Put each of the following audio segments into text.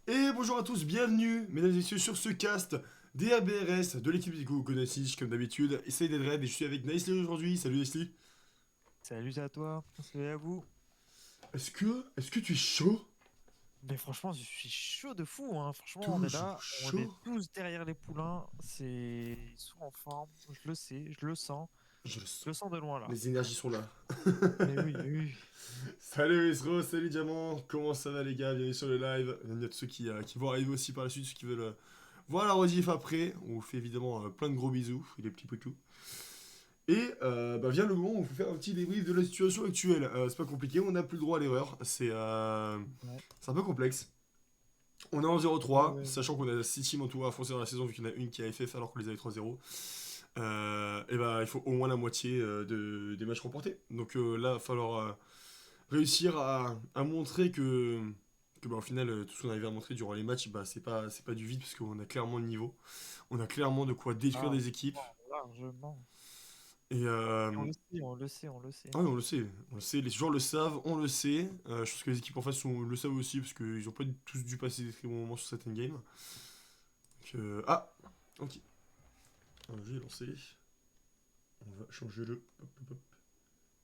Et bonjour à tous, bienvenue, mesdames et messieurs, sur ce cast des ABRS de l'équipe du Kokonasish, comme d'habitude. Essaye d'être Red et je suis avec Nicely aujourd'hui. Salut Nicely. Salut à toi, salut à vous. Est-ce que tu es chaud? Mais franchement, je suis chaud de fou, hein. Franchement, on est Toujours là, on est chaud? tous derrière les poulains. Ils sont en forme, je le sais, Je le sens. je le sens de loin là. Les énergies sont là. Mais oui, oui, oui. Salut Isro, salut Diamant. Comment ça va les gars? Bienvenue sur le live. Il y a tous ceux qui vont arriver aussi par la suite, ceux qui veulent voir la rediff après. On vous fait évidemment plein de gros bisous, les petits poutous. Et vient le moment où il faut faire un petit débrief de la situation actuelle. C'est pas compliqué, on n'a plus le droit à l'erreur. Ouais, C'est un peu complexe. On est en ouais, 0-3, ouais. sachant qu'on a 6 teams en tout à foncer dans la saison, vu qu'il y en a une qui a FF alors qu'on les avait 3-0. Et bah, il faut au moins la moitié des matchs remportés. Donc là, il va falloir réussir à montrer que bah, au final, tout ce qu'on arrive à montrer durant les matchs, bah, c'est pas du vide, parce qu'on a clairement le niveau. On a clairement de quoi détruire des équipes. Largement, largement. Et Et on le sait, on le sait, on le sait. ah oui, on le sait, les joueurs le savent, on le sait. Je pense que les équipes en face le savent aussi, parce qu'ils ont pas tous dû passer des très bons moments sur certaines games. Donc, ah, ok. Un jeu est lancé. On va changer le. Hop, hop, hop.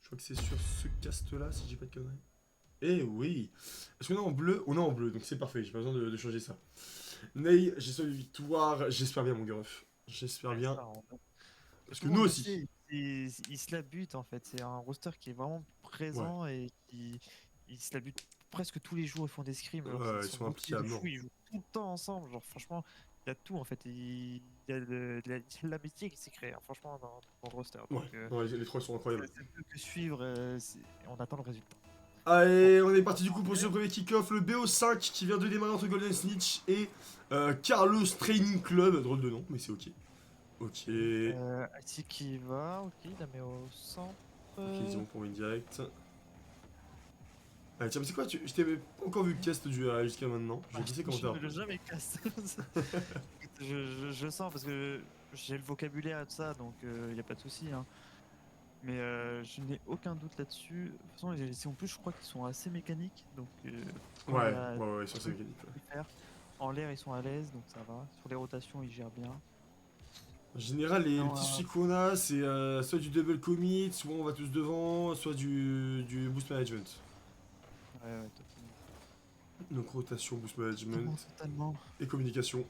Je crois que c'est sur ce cast-là, si j'ai pas de conneries. Eh oui. Est-ce qu'on est en bleu? On est en bleu, donc c'est parfait, j'ai pas besoin de changer ça. Ney, j'ai une victoire, j'espère bien mon Gruff. J'espère Ouais, bien. ça, Parce tout que le nous monde le aussi. sait, il se la bute en fait. C'est un roster qui est vraiment Ouais. présent et qui il se la bute presque tous les jours. Ils font des scrims, genre ils Ils sont sont impliqués motivés à de fou, mort. ils jouent tout le temps ensemble. Genre franchement, il y a tout en fait. Il y a l'amitié qui s'est créée, hein, franchement, dans le roster. Ouais, Donc non, les trois sont incroyables. c'est plus que suivre. On attend le résultat. Bon, Allez, on est parti du coup pour ce premier kick-off, le BO5 qui vient de démarrer entre Golden Snitch et Carlos Training Club. Drôle de nom, mais c'est ok. Ok. Ici qui va, ok, il la met au centre. Ok, disons pour une direct. Ah, tiens, mais c'est quoi Je t'ai pas encore vu cast jusqu'à maintenant. Je vais te laisser commenter Je ne après. le jamais casse. Je sens parce que j'ai le vocabulaire et tout ça, donc il n'y a pas de souci, hein. Mais je n'ai aucun doute là-dessus. De toute façon, en plus, je crois qu'ils sont assez mécaniques, donc quand il y Ouais, a ouais, ouais, sur ces trucs mécaniques. Ouais. à faire, en l'air, ils sont à l'aise, donc ça va. Sur les rotations, ils gèrent bien. En général, les petits Non, soucis qu'on a, c'est soit du double commit, soit on va tous devant, soit du boost management. ouais, ouais, totalement. Donc rotation, boost Totalement, management totalement. et communication.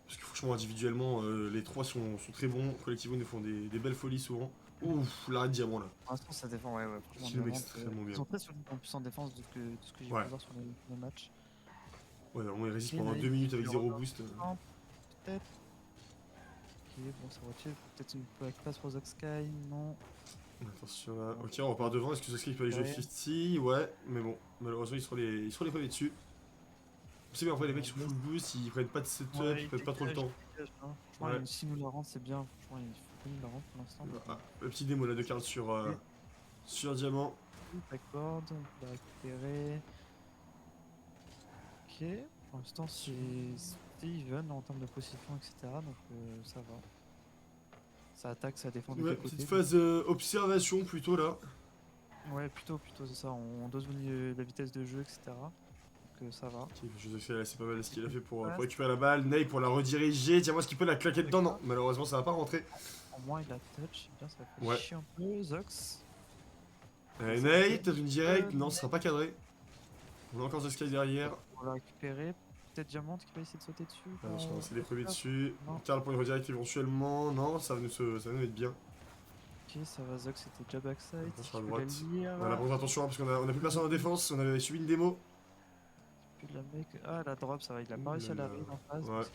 Parce que franchement, individuellement, les trois sont très bons. Collectivement, ils nous font des belles folies souvent. Ouf, l'arrêt de diamant là. Pour l'instant, ça défend, ouais, ouais, franchement, Qui nomme Diamant. extrêmement Ils bien. sont très solides en plus en défense de ce que j'ai Ouais. pu voir sur les matchs. Ouais, normalement, il résiste Ok, pendant 2 Nike minutes avec qui zéro revient au boost. centre, peut-être. Ok, bon, ça retire. Peut-être une plaque passe pour Sky, non. Attention là. Non, Ok, on repart devant. Est-ce que Sasuke peut aller jouer derrière. 50? Ouais, mais bon, malheureusement, ils seront les premiers dessus. C'est bien, après, les mecs On sont full laisse. boost, ils prennent pas de setup, Ouais, ils prennent pas trop le temps. il dégage, hein. Franchement, Ouais. si nous la rentre, c'est bien. Franchement, il faut qu'on nous la rentre pour l'instant, mais bon. Ah, le petit démo là de carte Et sur Diamant. backboard, on peut la récupérer. Ok. Pour l'instant, c'est even en termes de position, etc. Donc ça va. Ça attaque, ça défend des Ouais, deux petite côtés. Donc, phase observation plutôt là. ouais, plutôt, c'est ça. On dose la vitesse de jeu, etc. Donc ça va. Ok, je sais là, c'est pas mal ce qu'il a fait pour Passe. récupérer la balle. Ney pour la rediriger. Tiens, moi, ce qu'il peut la claquer dedans. Non, malheureusement, ça va pas rentrer. En moins, il a touch. C'est bien, ça fait Ouais. chier un peu. Zox. Ok, Allez, ça va Ney, bien. peut-être une direct. Non, ce sera pas cadré. On a encore The Sky derrière. On va récupérer. Peut-être Diamant qui va essayer de sauter dessus. Ah, je Dans... c'est les premiers dessus. On Non. tarde pour une redirect éventuellement. Non, ça va nous être bien. Ok, ça va. Zox c'était déjà backside. On Si sera à tu peux la droite. lire. Voilà, bon, attention, hein, parce qu'on a plus personne en défense. On avait subi une démo. Plus de la mec. Ah, la drop, ça va. Il a pas Ouh réussi là à la là. read en face. Donc Ouais.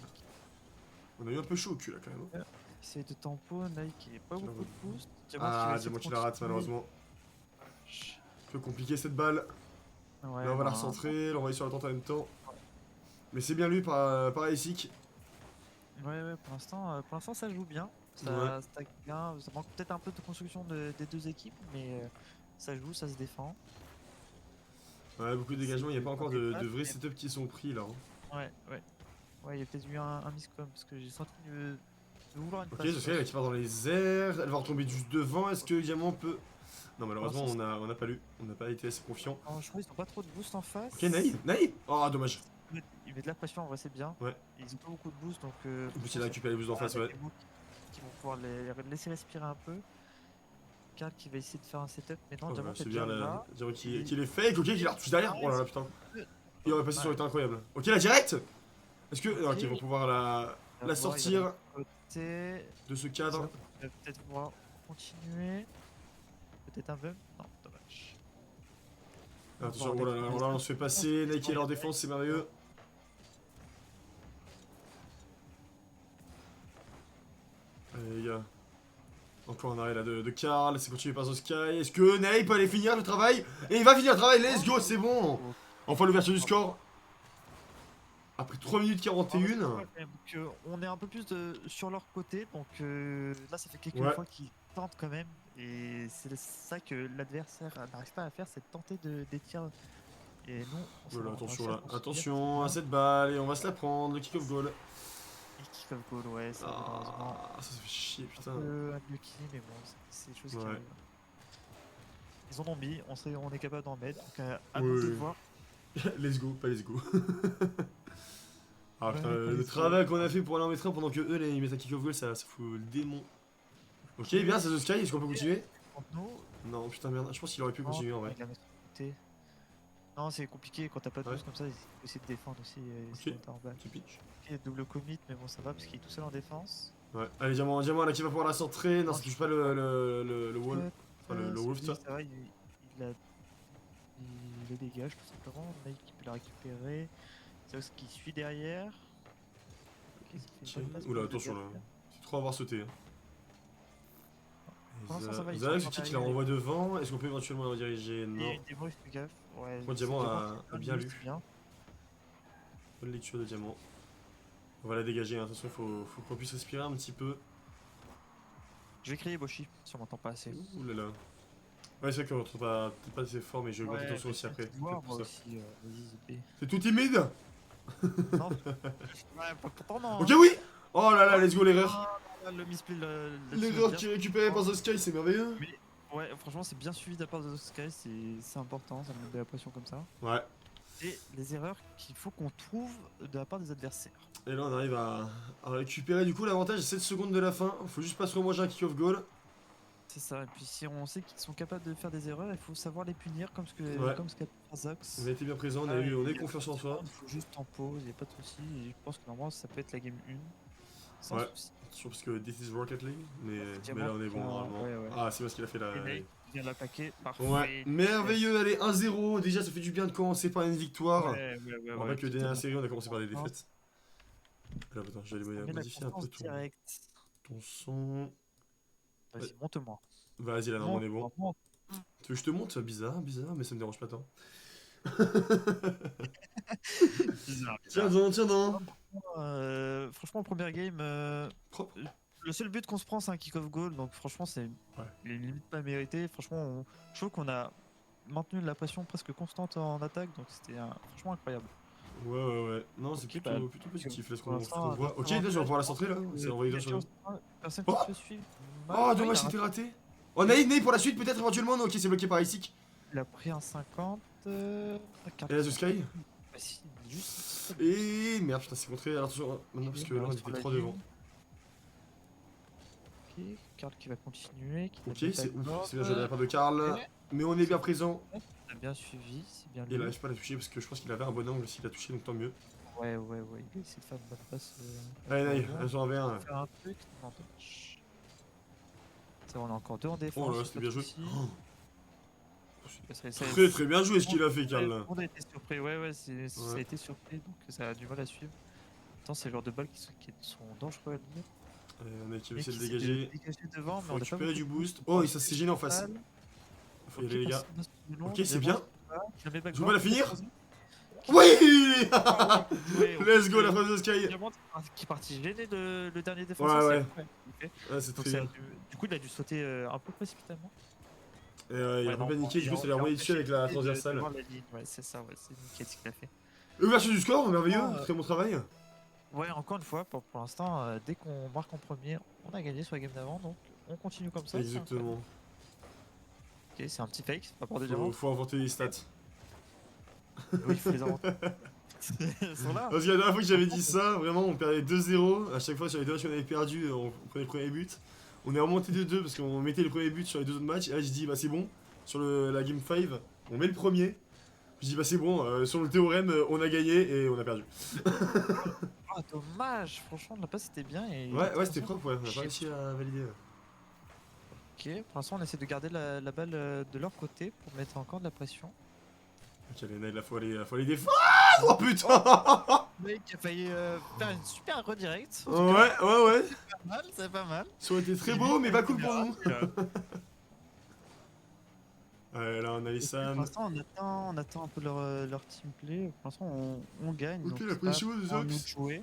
On a eu un peu chaud au cul là quand même. essaye de tempo. Nike, pas beaucoup de boost. Diamant qui va Ah, essayer de Diamant qui la rate continuer. malheureusement. Un peu compliqué cette balle. Là, Ouais, on va la ben. recentrer, l'envoyer sur la tente en même temps. Mais c'est bien lui par Aesic. Ouais, ouais, pour l'instant, ça joue bien. Ouais. Ça stack bien. Ça manque peut-être un peu de construction des deux équipes, mais ça joue, ça se défend. Ouais, beaucoup de C'est dégagement. Il n'y a pas pas encore des de passes, vrais mais setups qui sont pris là. Hein. ouais, ouais. Ouais, il y a peut-être eu un miscom parce que j'ai senti de vouloir une Ok, passe je sais, elle qui part dans les airs. Elle va retomber juste devant. Est-ce que Diamant peut. Non, pour malheureusement, l'instant. on a pas lu. On n'a pas été assez confiant. Je crois qu'ils ont pas trop de boost en Ok, face. Naï. Naï. Oh, dommage. Ils mettent de la pression, en vrai, c'est bien. Ouais. Ils ont pas beaucoup de boost, donc. En plus, il a récupéré les boosts d'en face, ouais. Qui vont pouvoir les laisser respirer un peu. Karl qui va essayer de faire un setup, mais non, Ouais, Diamant c'est est bien déjà là. là. Diamant qui est fake, ok, qui la retouche derrière. Oh là là, putain. Il aurait passé, ça Ouais. aurait été incroyable. Ok, la direct. Est-ce que. Ok, ils vont Ok. pouvoir la Il va sortir côté. de ce cadre. Il va peut-être pouvoir continuer. Peut-être un bump. Non, dommage. Attention, oh là là, on se fait passer. Nike et leur défense, c'est merveilleux. Allez, les gars. Encore un arrêt là de Karl, c'est continué par The Sky. Est-ce que Ney peut aller finir le travail? Et il va finir le travail, let's go, c'est bon! Enfin l'ouverture du score. Après 3 minutes 41. Donc, on est un peu plus sur leur côté, donc là ça fait quelques Ouais. fois qu'ils tentent quand même, et c'est ça que l'adversaire n'arrive pas à faire, c'est de tenter des tirs. Et nous, on Voilà, on attention essaie là, de construire, attention à c'est cette balle et on va se la prendre, le kick of goal. bien. Et kick off goal, ouais, c'est malheureusement Ah, ça fait chier, un putain. peu unlucky, mais bon, c'est des choses qui Ouais. arrivent. Ils en ont mis, on est capable d'en mettre, donc à Oui, nous de oui. voir. Let's go, pas let's go. Ah putain, Ouais, le let's go. travail qu'on a fait pour aller en mettre un pendant que eux ils mettent un kick of goal, ça fout le démon. Ok, bien, c'est The Sky, est-ce qu'on peut continuer? Contre nous, Non, putain, merde, je pense qu'il aurait pu continuer en vrai. il la met sur le côté. Non, c'est compliqué quand t'as pas de Ouais. boost comme ça, il faut essayer de défendre aussi. Ok. En bas. Petit pitch. Ok, double commit, mais bon, ça va parce qu'il est tout seul en défense. Ouais, allez, diamant là qui va pouvoir la centrer. Non, ça touche pas le wall. Enfin, le roof, Lui, ça. ça va, il le dégage tout simplement. Nike qui peut la récupérer. Zeus qui suit derrière. Ok, ça fait une bonne passe pour Oula, le attention là. derrière. C'est trop à avoir sauté. Pour l'instant, ça va, ils sont Zach, en qui la arrière. renvoie devant. Est-ce qu'on peut éventuellement la rediriger? Il y Non. a une démo, fais gaffe. Ouais, Moi, c'est Diamant Diamant qui a bien lui, lu. c'est bien. Bonne lecture de diamant. On va la dégager, hein. Attention, faut qu'on puisse respirer un petit peu. Je vais crier Boshi si on m'entend pas assez. Ouh là là. Ouais, c'est vrai qu'on entend peut-être pas assez fort, mais je vais augmenter ton son aussi après. Moi Peut-être pour ça. aussi, vas-y, ZP. T'es tout timide? Non. Ouais, pourtant non. Ok, oui! Oh là là, let's go, l'erreur! Ah, le misplay, L'erreur qui est récupérée par The Sky, c'est merveilleux! Ouais, franchement, c'est bien suivi de la part de The Sky, c'est important, ça met de la pression comme ça. Ouais. Et les erreurs qu'il faut qu'on trouve de la part des adversaires. Et là, on arrive à récupérer du coup l'avantage 7 secondes de la fin. Faut juste pas se remanger un kick-off goal. C'est ça, et puis si on sait qu'ils sont capables de faire des erreurs, il faut savoir les punir comme ce qu'a fait Zax. On a été bien présent, on a eu confiance en soi. Il faut juste en pause, il n'y a pas de souci. Et je pense que normalement ça peut être la game 1. Sans Ouais. souci. Attention parce que this is Rocket League, mais Diamant là on est bon qui a- normalement. ouais. Ah, c'est bien ce qu'il a fait là. Et Nate vient de l'attaquer, parfait. Ouais, merveilleux, allez 1-0. Déjà, ça fait du bien de commencer par une victoire. Ouais, On rappelle que dernière série, on a commencé par des totalement. défaites. Alors, attends, j'allais Ça met la modifier un peu constance direct. ton son. Vas-y, monte-moi. Vas-y, là, non, on est bon. Monte. Tu veux que je te monte? Bizarre, mais ça me dérange pas tant. Bizarre. Tiens donc. Franchement, première game, Propre. le seul but qu'on se prend, c'est un kick-off goal. Donc, franchement, c'est limite pas mérité. Franchement, je trouve qu'on a maintenu la pression presque constante en attaque. Donc, c'était franchement incroyable. Ouais. Non, c'est Ok, plutôt positif là ce pour qu'on l'instant, voit. Ok, là, je vais pouvoir la centrer là. C'est envoyé bien sur nous. Personne Oh qui se suit. Oh, dommage, c'était raté. Oh, Ney pour la suite, peut-être éventuellement. Non, ok, c'est bloqué par Isaac. Il a pris un 50. Et là, The Sky. Bah, si, juste. Et merde, putain, c'est contré. Alors, attention, maintenant, parce que là, on était 3 devant. Ok, Karl qui va continuer. Ok, c'est bien joué de la part de Karl. Mais on est bien présent. On a bien suivi, c'est bien Il lui. arrive pas à la toucher parce que je pense qu'il avait un bon angle s'il a touché, donc tant mieux. Ouais, il a essayé de faire une bonne passe. Allez, Ney, elles sont en V1. Faire un truc, non, dommage. Ça va, on a encore deux en défense. Oh là, c'était bien joué. Oh. Très bien joué ce qu'il a fait, Karl. Là. On a été surpris, ça a été surpris, donc ça a du mal à suivre. Attends, c'est le genre de balles qui sont dangereux à lire. On a essayé de le dégager. Devant, mais Faut on a pas récupérer du beaucoup de boost. Oh, et ça s'est gêné en face. Faut y aller, les gars. Ok, c'est bien. Je vais pas la finir. Oui. Let's go, la phase de Sky. Qui est parti gêner le dernier défenseur. Ouais, c'est très bien. Du coup, il a dû sauter un peu précipitamment. Et il a pas paniqué, du coup, ça l'a envoyé dessus avec la transversale. Ouais, c'est ça, c'est nickel ce qu'il a fait. Ouverture du score, merveilleux, très bon travail. Ouais, encore une fois, pour l'instant, dès qu'on marque en premier, on a gagné sur la game d'avant, donc on continue comme ça. Exactement. Ok, c'est un petit fake, pas pour des diamants. Faut inventer les stats. Oui, il faut les inventer. Ils sont là. Parce que la dernière fois que j'avais dit ça, vraiment, on perdait 2-0. À chaque fois sur les deux matchs qu'on avait perdu, on prenait le premier but. On est remonté de 2 parce qu'on mettait le premier but sur les deux autres matchs. Et là, je dis, bah c'est bon, sur la game 5, on met le premier. Je dis, bah c'est bon, sur le théorème, on a gagné et on a perdu. Ah, dommage. Franchement, la passe était bien. Et Ouais, c'était propre, ouais, on a pas réussi à valider. Ok, pour l'instant, on essaie de garder la balle de leur côté pour mettre encore de la pression. Ok, les Nails, faut aller défendre. Oh putain. Le mec a failli faire une super redirect. Ouais. C'est pas mal, c'est pas mal. Ça aurait été très Et beau, lui, mais pas cool pour nous. euh, Ouais, là, on a les Pour Sam. l'instant, on attend un peu leur team play. Pour l'instant, on gagne. Ok, donc la c'est pression pas de à nous de Zox. jouer.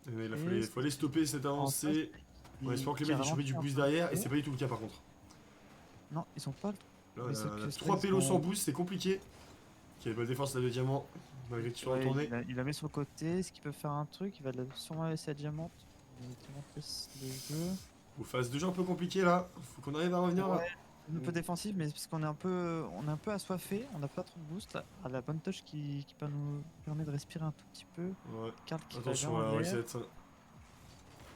Il faut aller stopper cette avancée. On espère que les mecs aient chopé du boost derrière, et c'est pas du tout le cas par contre. Non, ils sont pas. Là, Mais on a c'est 3 ils pélos sont- sans boost, c'est compliqué. Ok, bonne défense là de diamant, malgré que tu sois Ouais, retourné. il la met sur le côté. Est-ce qu'il peut faire un truc? Il va sûrement laisser à Diamant. Diamant laisse le jeu. Ou phase de jeu un peu compliqué là, faut qu'on arrive à revenir là. Ouais, un peu défensif, mais parce qu'on est on est un peu assoiffé. On n'a pas trop de boost. Là. À la bonne touch qui peut nous permet de respirer un tout petit peu. Ouais, Karl qui va attention bien à en la l'air. reset.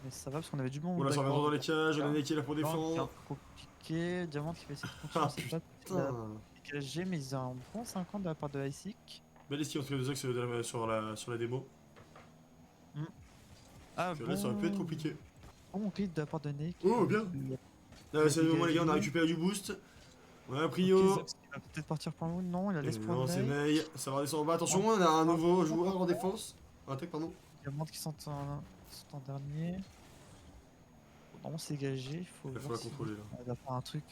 Mais ça va parce qu'on avait du bon. Bon là, ça revient backboard. dans les cages, on a Neki là pour C'est un défendre. peu compliqué. Diamant qui va essayer de Ah continuer. C'est pas putain. dégagé, mais ils ont un bon 50 de la part de Isaac. Belle esquive entre les deux axes sur la démo. Ah Que là, ça aurait pu être compliqué. Bon clip de la part de Nick. Oh, bien. Là, c'est le moment, les gars, on a récupéré du boost. On a un prio. Ok, Zox, il va peut-être partir pour le moon. Non, il a Et l'espoir non, de c'est Ney. Ney. Ça va descendre en bas. Attention, on a un nouveau joueur en défense. En attaque, pardon. Diamant qui sont en dernier. Non, c'est dégagé. Il faut Il faut voir la si contrôler là. on va faire un truc.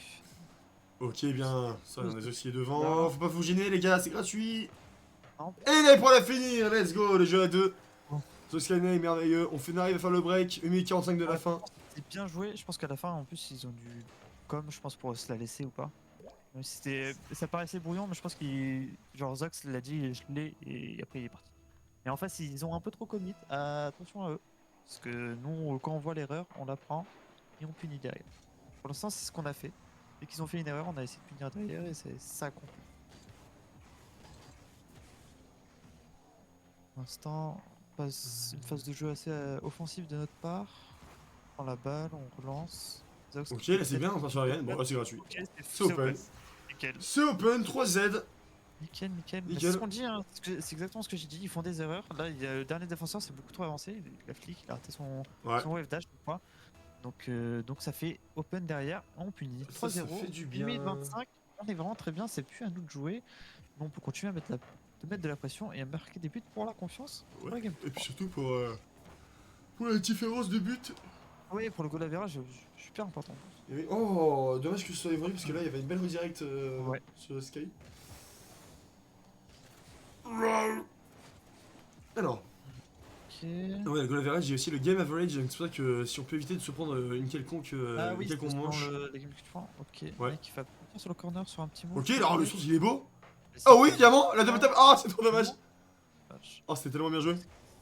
Ok, bien. Ça, on a Zox devant. Là. Faut pas vous gêner, les gars, c'est gratuit. Non. Et Ney pour la finir. Let's go, le jeu à 2. Bon. Zox Ney, merveilleux. On arrive à faire le break. 1 minute 45 de la fin. C'est bien joué. Je pense qu'à la fin, en plus, ils ont dû. Comme je pense pour se la laisser ou pas. Ça paraissait brouillon, mais je pense qu'il. Genre, Zox l'a dit, je l'ai, et après il est parti. Et en fait, ils ont un peu trop commit. Attention à eux. Parce que nous, quand on voit l'erreur, on la prend et on punit derrière. Pour l'instant, c'est ce qu'on a fait. Dès qu'ils ont fait une erreur, on a essayé de punir derrière et c'est ça qu'on fait. Pour l'instant, une phase de jeu assez offensive de notre part. On prend la balle, on relance. Zox Ok, qui là peut c'est bien, on peut-être- part sur la reine. Bon, là c'est gratuit. Ok, C'est open. Nickel. C'est open, 3Z. Nickel. Mais Nickel. c'est ce qu'on dit, hein. C'est exactement ce que j'ai dit. Ils font des erreurs. Là, il y a le dernier défenseur, c'est beaucoup trop avancé. La flic, il a raté Ouais. son wave dash, je crois. Donc ça fait open derrière. On punit. Ça 3-0. fait du bien. 25. On est vraiment très bien. C'est plus à nous de jouer. Mais on peut continuer à mettre de la pression et à marquer des buts pour la confiance. Pour la Ouais. game. Et puis surtout pour la différence de but. Oui, pour le goal average, super important. Oh, dommage que ce soit évolué parce que là il y avait une belle redirect Ouais. sur Sky. Alors, Ok. ouais, le goal average, j'ai aussi le game average. C'est pour ça que si on peut éviter de se prendre une quelconque, Ah oui, quelconque c'est manche. la game que tu prends. Ok. Ouais. Mec, il va partir sur le corner sur un petit move. Ok, alors le sens il est beau. Et Oh oui, c'est- diamant, la double tap. Ah, c'est trop dommage. Vache. Oh, c'était tellement bien joué.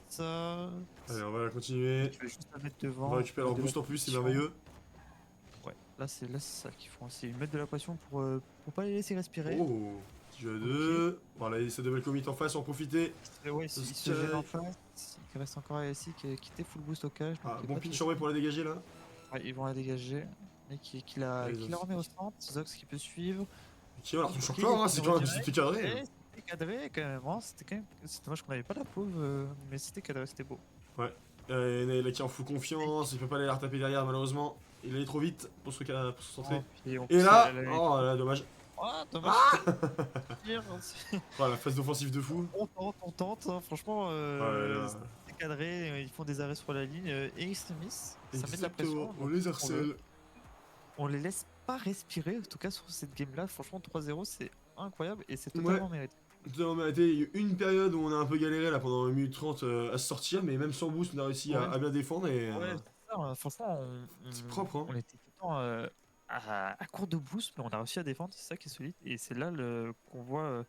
Ça. Allez, on va continuer. Je vais juste la mettre On devant. va récupérer leur mettre de la boost en plus, c'est pression. merveilleux. Ouais, là c'est ça qu'ils font. C'est mettre de la pression pour pas les laisser respirer. Oh, petit jeu à 2. Voilà, il essaie de double commit en face, en profiter. Ouais, ils se gênent en face. Il reste encore ici qui était full boost au cage. Ah, donc il y a bon pas de pinch souci. en vrai pour la dégager là. Ouais, ils vont la dégager. Et qui Allez, la Zox. remet au centre. Zox qui peut suivre. Ok, alors ton Ok, champion, hein, c'est ils quand ont même, retiré. c'était cadré. Et c'était cadré quand même. Hein. C'est dommage qu'on avait pas la pauve, mais c'était cadré, c'était beau. Là qui en fout confiance, il peut pas aller la retaper derrière malheureusement. Il allait trop vite pour se centrer. Et, en Et plus, là, elle avait- oh là, dommage. Ah, dommage. Pire, Oh, la phase d'offensive de fou. on tente, hein. Franchement, là. c'est cadré, ils font des arrêts sur la ligne et extremis, ça met de la pression. Exactement, on les harcèle. On les laisse pas respirer, en tout cas sur cette game là, franchement 3-0 c'est incroyable et c'est totalement mérité. Totalement mérité. Il y a eu une période où on a un peu galéré là pendant 1 minute 30 à se sortir, mais même sans boost, on a réussi à bien défendre et. Ouais, c'est ça, franchement, C'est propre, hein. on était tout le temps à court de boost, mais on a réussi à défendre, c'est ça qui est solide et c'est là qu'on voit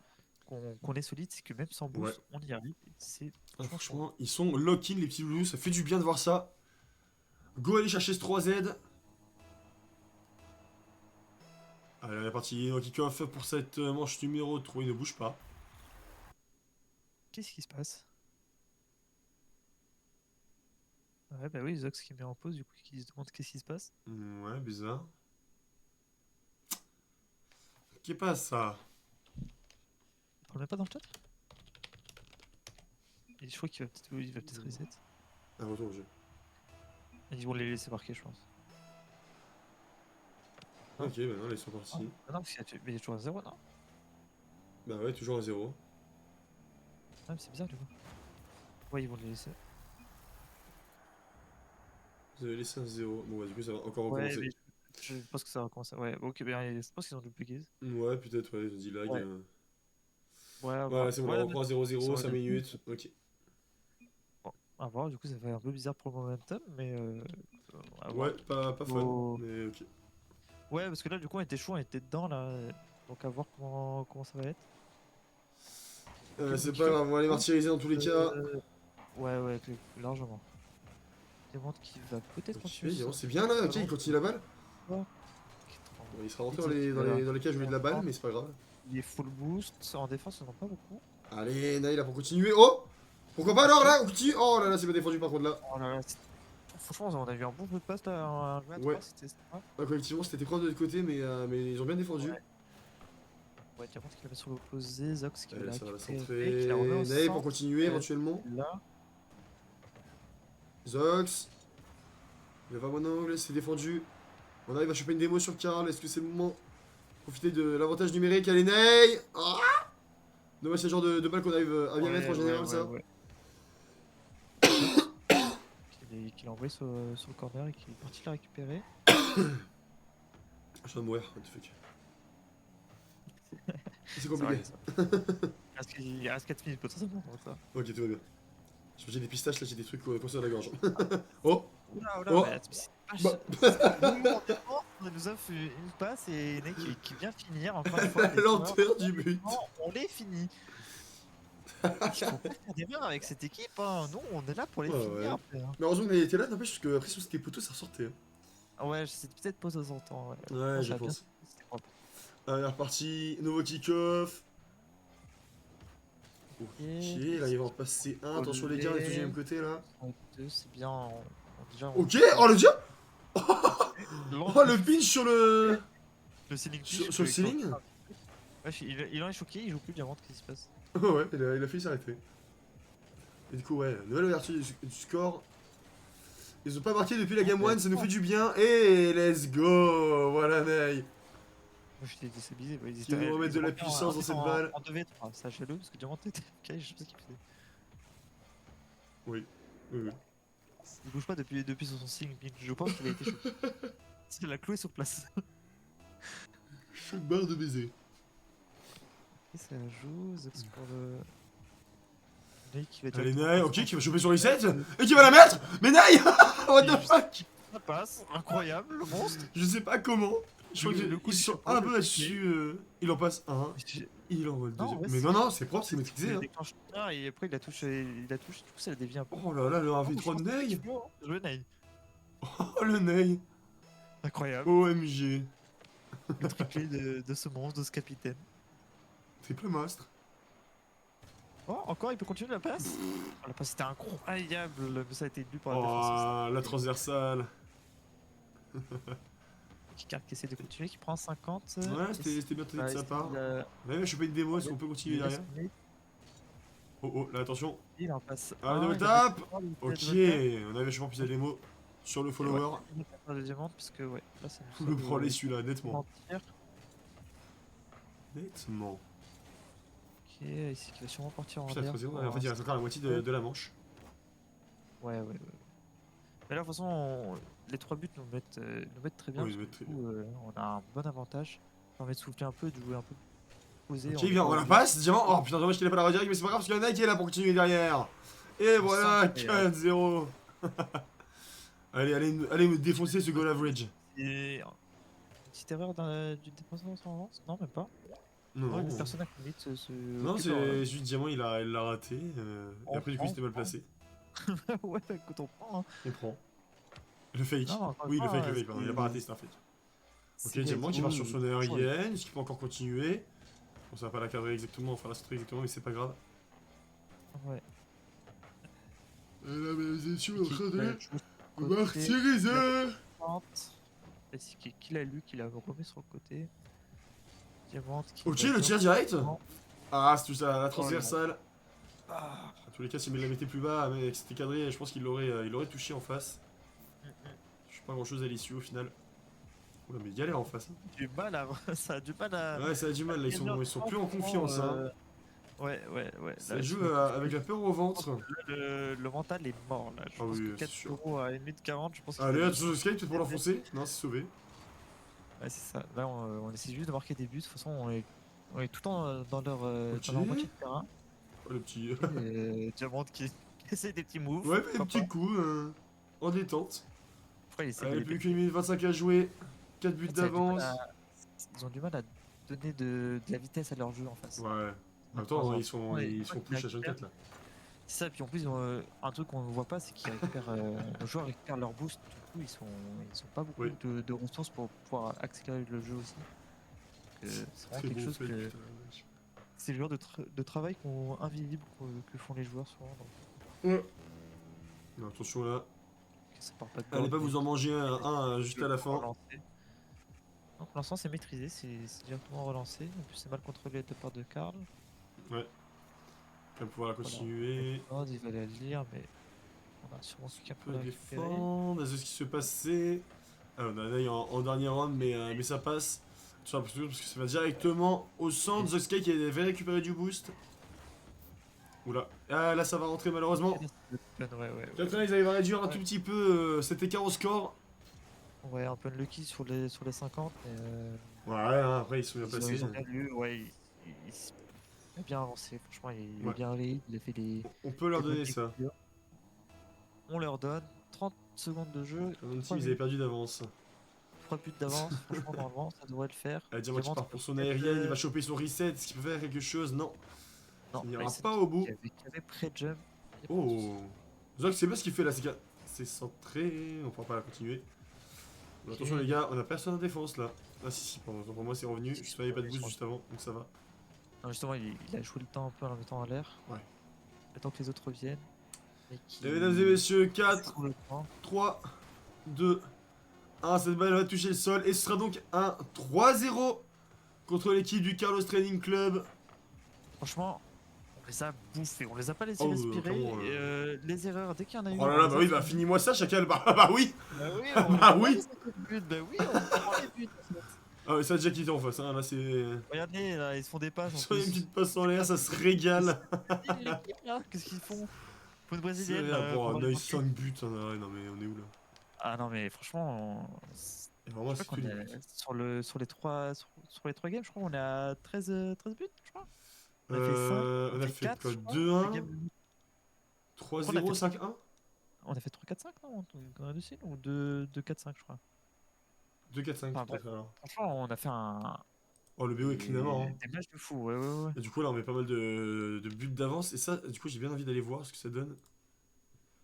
qu'on est solide, c'est que même sans boost, on y arrive. C'est franchement, ils sont lock-in les petits loulous, ça fait du bien de voir ça. Go aller chercher ce 3Z. Allez, on est parti au kick-off pour cette manche numéro 3, il ne bouge pas. Qu'est-ce qui se passe? Ouais, bah oui, Zox qui met en pause, du coup, qui se demande qu'est-ce qui se passe. Ouais, bizarre. Qu'est pas ça? Il parle même pas dans le chat? Et je crois qu'il va peut-être reset. Un retour au jeu. Ils vont les laisser marquer, je pense. Ah. Ok, bah non, là, ils sont partis. Ah non, parce qu'il y a toujours un 0, non? Bah ouais, toujours à 0. Ah, mais c'est bizarre, du coup. Ouais, ils vont les laisser. Vous avez laissé un 0. Bon, bah du coup, ça va encore Ouais, recommencer. mais je pense que ça va commencer. Ouais, ok, ben je pense qu'ils ont double gaze. Ouais, peut-être, ouais, ils ont dit lag. Ouais. Ouais, à Ouais, voir. c'est bon, Ouais, on reprend à 0-0, ça 5 va être- minutes. Ok. Bon, à voir, du coup, ça fait un peu bizarre pour le momentum, mais à Ouais, voir. pas fun, Faut- mais ok. Ouais, parce que là, du coup, on était chaud, on était dedans, là. Donc, à voir comment ça va être. Ok, C'est donc, pas grave, on va les martyriser dans tous les cas. Ouais, largement. Demande qui va peut-être Ok, continuer c'est bien là, ok, il continue la balle. Ok, Bon, il sera rentré Il dit qu'il va- dans les cages où il y a de la balle, mais c'est pas grave. Il est full boost. En défense, ils en ont pas beaucoup. Allez, Naïla pour continuer. Oh! Pourquoi pas alors là? On continue. Oh là là, c'est pas défendu par contre là. Oh là là, franchement, on a eu un bon jeu de passe là, un jeu à Ouais. 3, c'était sympa. Collectivement, c'était écran de l'autre côté, mais ils ont bien défendu. Ouais. Ouais, Diamant qui la met sur l'opposé, Zox qui veut Allez, la ça va la récupérer, qui la remet au centrer. Naï pour centre. continuer éventuellement. Là, Zox. Il va pas bon angle, c'est défendu. On arrive à choper une démo sur Karl. Est-ce que c'est le moment? Profiter de l'avantage numérique. Allez, Ney! Ah, dommage, c'est le genre de balle qu'on arrive à bien mettre en général, ça. ouais. Qu'il a envoyé sur le corner et qu'il est parti la récupérer. Je viens de mourir, what the fuck. C'est C'est compliqué. vrai, ça. Il reste 4 minutes potentiellement pour ça. Ok, tout va bien. J'ai des pistaches, là, j'ai des trucs coincés dans la gorge. Oh! Oula, Oh. mais c'est Bah. on nous offre une passe et Ney qui vient finir encore une fois. Lenteur du but. On les finit. Il faut pas faire d'erreur avec cette équipe, hein. Nous, on est là pour les Ouais, finir. ouais. Après, hein. Mais heureusement qu'on était là, n'empêche, parce que après, sur c'était poteaux, ça ressortait. Hein. Ah ouais, c'est peut-être pas de temps en temps. Ouais, Ouais, je ça a bien- pense. c'était propre. Allez, reparti, nouveau kick-off. Ok, là, il va en passer un. Attention, les gars, on est tous du même côté, là. C'est bien. Déjà, Ok, oh le diable! Oh le le pinch sur le. ceiling Sur le ceiling? Ouais, il en est choqué, il joue plus Diamant, qu'est-ce qui se passe? Ouais, il a failli s'arrêter. Et du coup, ouais, nouvelle ouverture du score. Ils ont pas marqué depuis la game 1, ça nous fait du bien. Et let's go! Voilà, Ney. Moi j'étais déstabilisé. Ouais, Qui nous remettent de la puissance dans cette balle. En 2v3, sachez-le, parce que Diamant était FK, je sais pas ce qu'il faisait. Oui, oui. Il bouge pas depuis son ceiling, je pense qu'il a été choqué. Il l'a cloué sur place. Choc barre de baiser. Et ça joue, Zox pour le. Ney qui va Allez, directement Ney, passer. ok, qui va choper sur reset. Et qui va la mettre! Mais Ney! What the fuck! Ça passe, incroyable, le monstre. Je sais pas comment. Je crois Le coup qu'ils du sont chapeau, un le peu coup là-dessus. Il en passe un. Il envoie le Non, deuxième. ouais, Mais c'est- non, non, c'est propre, c'est maîtrisé. Il Hein. déclenche ça et après il la touche, du coup ça la dévie un peu. Oh là là, le 1v3 de Ney. Jouer Ney. Oh le Ney. Incroyable. OMG. Le triplé de ce monstre, de ce capitaine. Triple mastre. Oh, encore, il peut continuer la passe. Oh, la passe était incroyable, mais ça a été lu par la défense. Oh, la transversale. Kikar qui essaie de continuer, qui prend 50. Ouais, c'était bien tenté de sa part. Il Ouais, je fais pas une démo, est-ce qu'on peut continuer derrière? Oh oh, là attention. Il en passe. Ah, un, double il tap. va Ok, on avait vachement plus la démo sur le follower. Il va faire la diamante parce que ouais, là c'est Je le prends les celui-là, nettement. mentir. Nettement. Ok, ici qui va sûrement partir en Putain, l'air. 3-0. En fait, il reste encore la moitié de la manche. Ouais. Mais là, de toute façon, les 3 buts nous mettent très bien. Oui, parce ils que, mettent très du coup, on a un bon avantage. Ça permet de souffler un peu, de jouer un peu posé. Ok, viens, on la passe, diamant. Oh putain, dommage qu'il ait pas la redirect, mais c'est pas grave parce qu'il y en a qui est là pour continuer derrière. Et voilà, 4-0. Allez me défoncer ce goal average. Et une petite erreur du dépassement sans avance? Non, même pas. Non, Ouais, non. personne n'a commit ce. Non, c'est juste Diamant, il l'a raté. Et après, du coup, c'était mal placé. Ouais, écoute, on prend. Hein. On prend. Le fake. Non, encore Oui, une le fois, fake, pardon. Il a pas raté, c'est un fake. Ok, c'est- Diamant qui part sur son Toujours aérienne. Est-ce qu'il peut encore continuer? Bon, ça va pas la cadrer exactement, enfin la centrer exactement, mais c'est pas grave. Ouais. Là, mesdames et messieurs, on est en Qui train va de jouer sur le côté, martyriser. Diamante. Et c'est qui l'a lu, qui l'a remis sur le côté. Diamante qui Ok, va le bien. tir direct. Non. Ah, c'est tout ça, la Oh là. transversale. Ah. En tous les cas, s'il me la mettait plus bas, mais que c'était cadré, je pense il aurait touché en face. Mm, mm. Je suis pas grand chose à l'issue au final. Oula, mais il galère en face. Hein. Du mal à... ça a du mal à Ouais, ça a du mal, là, gagner en ils sont temps, plus en franchement, confiance. Hein. Ouais, ouais, ouais. Ça Là, joue sur le coup, avec la peur au je pense ventre. que là, le mental est mort là. Je Ah pense que oui, c'est 4 sûr. 0 à 1,40 je pense Allez, qu'il attention, Sky, peut-être pour est dead. l'enfoncer. Non, c'est sauvé. Ouais, c'est ça. Là, on essaie juste de marquer des buts. De toute façon, on est tout le temps Ok. dans leur moitié de terrain. Oh, le petit. Et Diamante qui essaie des petits moves. Ouais, des Pourquoi petits pas. coups en détente. Après, il essaie de Allez, les plus péter. qu'une minute 25 à jouer. 4 En buts fait, ça a du mal d'avance. ils ont du mal à donner de la vitesse à leur jeu en face. Ouais. De temps Attends, en temps. Et ils une fois sont qu'ils la push à récupèrent, 4 là. c'est ça. Puis en plus, un truc qu'on ne voit pas, c'est qu'ils récupèrent, nos joueurs récupèrent leur boost. Du coup, ils sont pas beaucoup Oui. de ressources pour pouvoir accélérer le jeu aussi. C'est vraiment Très quelque bon chose fait, que putain. c'est le genre de travail invisible que font les joueurs souvent. Donc, Ouais. Non, attention là. que ça part pas de Allez bord, pas mais vous en manger un juste à la fin. relancer. Non, pour l'instant, c'est maîtrisé, c'est directement relancé. En plus, c'est mal contrôlé de la part de Karl. Ouais. On va pouvoir la Voilà. continuer. Il va la lire, mais on a sûrement quelqu'un On pour peut la récupérer. défendre. C'est ce qui se passait. Ah, on a un œil en dernier round, mais ça passe. Tout ça, parce que ça va directement au centre. The Sky qui avait récupéré du boost. Oula. Ah, là, ça va rentrer malheureusement. Ouais, ouais, ouais. Quelqu'un, ils arrivent à réduire un Ouais. tout petit peu cet écart au score. Ouais, un peu unlucky sur les 50, mais Ouais, hein, après, ils sont bien ils passés. ont bien lu. Ouais, il a bien avancé. Franchement, il est Ouais. bien allé. Il a fait On peut leur des bonnes donner ça. lectures. On leur donne 30 secondes de jeu, Même 3 si ils avaient minutes, perdu d'avance. 3 buts d'avance. Franchement, normalement, ça devrait le faire. Diamant qui Diamant part peut pour son peut-être. aérienne, il va choper son reset. Est-ce qu'il peut faire quelque chose? Non. Ça Non, n'ira Ryzen pas au bout. qui avait pré-jump. Il a pas de souci. Oh. Zoc, c'est pas ce qu'il fait là, c'est centré. On pourra pas la continuer. Bon, Ok. attention les gars, on a personne en défense là. Ah si, si, pardon, pour moi c'est revenu. Je savais pas de Ouais, boost juste avant, donc ça va. non, justement, il a joué le temps un peu en le mettant en l'air. Ouais. Le temps que les autres reviennent. Et Et mesdames et messieurs, qui 4, joue le temps. 3, 2, 1, cette balle va toucher le sol. Et ce sera donc un 3-0 contre l'équipe du Carlos Training Club. Franchement, on les a bouffés. On les a pas laissés Oh, respirer. clairement. Les erreurs, dès qu'il y en a eu, Oh là on là, bah les a oui, bah subies. finis-moi ça, chacal. Bah oui. Bah oui, on les Bah prend oui. les 5 buts. Bah oui, on prend les buts. En fait. Ah ouais, ça a déjà quitté en face, hein. Là c'est. Regardez, là, ils se font des passes en Sur une plus. petite passe en l'air, ça se C'est régale. l'équipe là, qu'est-ce qu'ils font? Faut une C'est brésilienne là, là, bon, qu'on va on aller a eu marquer. 5 buts. Hein. Ouais, non mais on est où là? Ah non, mais franchement, Et je vraiment, crois c'est que qu'on les est buts. sur les 3 games, je crois qu'on est à 13 buts, je crois. On a fait 5, on a On a fait fait 4, quoi? je crois. 2-1, Je crois qu'on a fait 3-0, 5-1? on a fait 3-4-5, non? On a dessus, ou 2-4-5, je crois. 2-4-5 Enfin bref, peut-être alors. franchement, on a fait Oh, le BO est clean à mort. Hein. des matchs de fou, ouais, ouais, ouais. Et du coup, là, on met pas mal de buts d'avance. Et ça, du coup, j'ai bien envie d'aller voir ce que ça donne.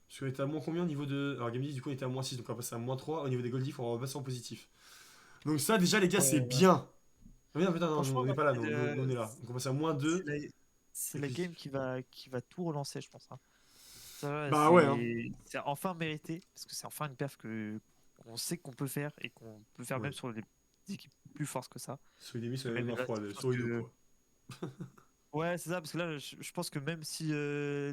Parce qu'on était à moins combien au niveau de. Alors, Gaming, du coup, on était à moins 6, donc on va passer à moins 3. Au niveau des Goldif, on va passer en positif. Donc, ça, déjà, les gars, Ouais, c'est ouais. bien. Ah, merde, putain, non, nous, Franchement, on n'est ouais, pas là, nous, on est là. Donc, on passe à moins 2. c'est la game qui va tout relancer, je pense, hein. Ça, va, Bah ouais, hein. c'est enfin mérité, parce que c'est enfin une perf qu'on sait qu'on peut faire et qu'on peut faire Ouais. même sur des équipes plus fortes que ça. Sur les sur Que la même main là, froide, je pense sur Udo, que... quoi. Ouais, c'est ça, parce que là, je pense que même si